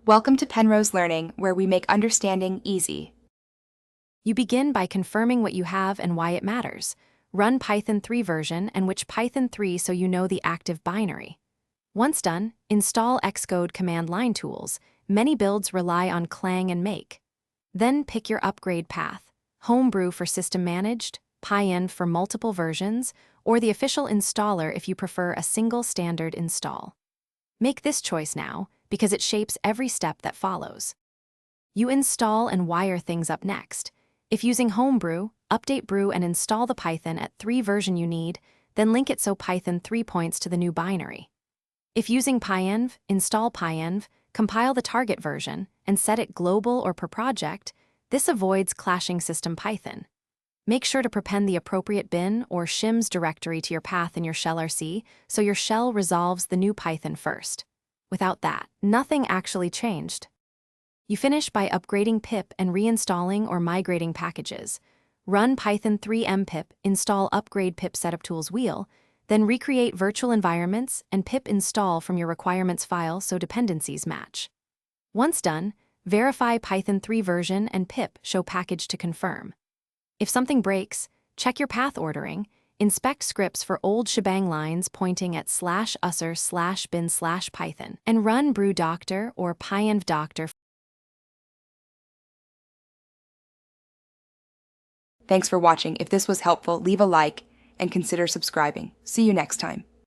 Welcome to Penrose Learning, where we make understanding easy. You begin by confirming what you have and why it matters. Run Python 3 version and which Python 3 so you know the active binary. Once done, install Xcode command line tools. Many builds rely on Clang and Make. Then pick your upgrade path: Homebrew for system managed, Pyenv for multiple versions, or the official installer if you prefer a single standard install. Make this choice now, because it shapes every step that follows. You install and wire things up next. If using Homebrew, update Brew and install the Python at 3 version you need, then link it so Python 3 points to the new binary. If using Pyenv, install Pyenv, compile the target version, and set it global or per project. This avoids clashing system Python. Make sure to prepend the appropriate bin or shims directory to your path in your shell RC so your shell resolves the new Python first. Without that, nothing actually changed. You finish by upgrading pip and reinstalling or migrating packages. Run Python 3 mpip, install upgrade pip setup tools wheel, then recreate virtual environments and pip install from your requirements file so dependencies match. Once done, verify Python 3 version and pip show package to confirm. If something breaks, check your path ordering, inspect scripts for old shebang lines pointing at /usr/bin/python, and run brew doctor or pyenv doctor. Thanks for watching. If this was helpful, leave a like and consider subscribing. See you next time.